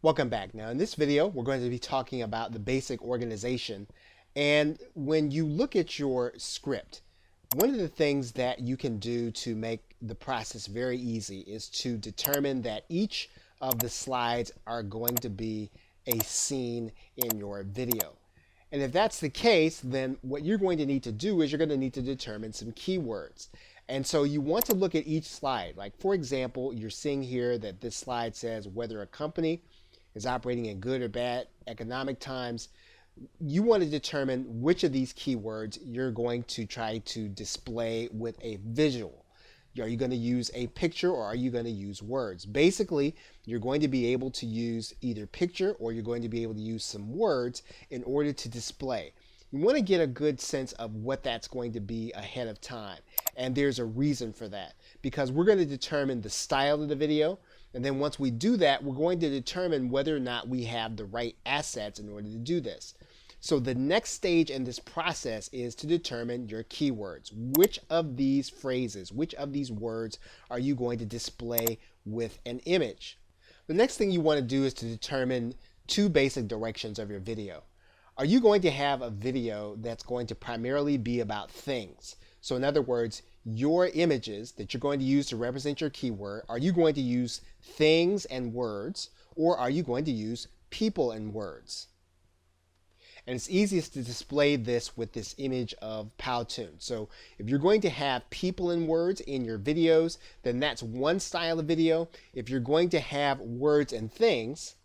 Welcome back. Now in this video, we're going to be talking about the basic organization. And when you look at your script, one of the things that you can do to make the process very easy is to determine that each of the slides are going to be a scene in your video. And if that's the case, then what you're going to need to do is you're going to need to determine some keywords. And so you want to look at each slide. Like for example, you're seeing here that this slide says whether a company is operating in good or bad economic times. You want to determine which of these keywords you're going to try to display with a visual. Are you going to use a picture or are you going to use words? Basically, you're going to be able to use either picture or you're going to be able to use some words in order to display. You want to get a good sense of what that's going to be ahead of time. And there's a reason for that, because we're going to determine the style of the video. And then once we do that, we're going to determine whether or not we have the right assets in order to do this. So the next stage in this process is to determine your keywords. Which of these phrases, which of these words are you going to display with an image? The next thing you want to do is to determine two basic directions of your video. Are you going to have a video that's going to primarily be about things? So in other words, your images that you're going to use to represent your keyword, are you going to use things and words, or are you going to use people and words? And it's easiest to display this with this image of Powtoon. So if you're going to have people and words in your videos, then that's one style of video. If you're going to have words and things,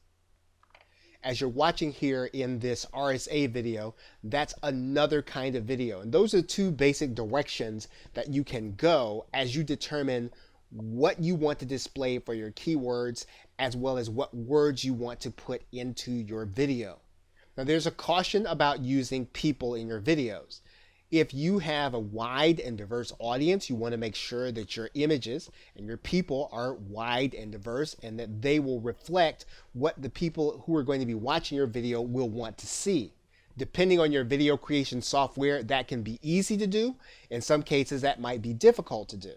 as you're watching here in this RSA video, that's another kind of video. And those are two basic directions that you can go as you determine what you want to display for your keywords, as well as what words you want to put into your video. Now there's a caution about using people in your videos. If you have a wide and diverse audience, you want to make sure that your images and your people are wide and diverse and that they will reflect what the people who are going to be watching your video will want to see. Depending on your video creation software, that can be easy to do. In some cases, that might be difficult to do.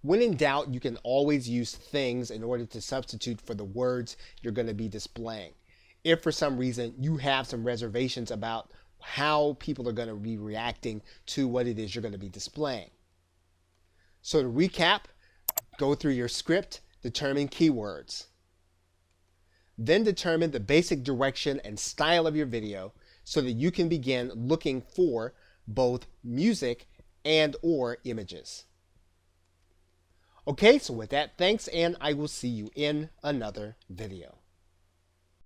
When in doubt, you can always use things in order to substitute for the words you're going to be displaying. If for some reason you have some reservations about how people are going to be reacting to what it is you're going to be displaying. So to recap, go through your script, determine keywords. Then determine the basic direction and style of your video so that you can begin looking for both music and or images. Okay, so with that, thanks, and I will see you in another video.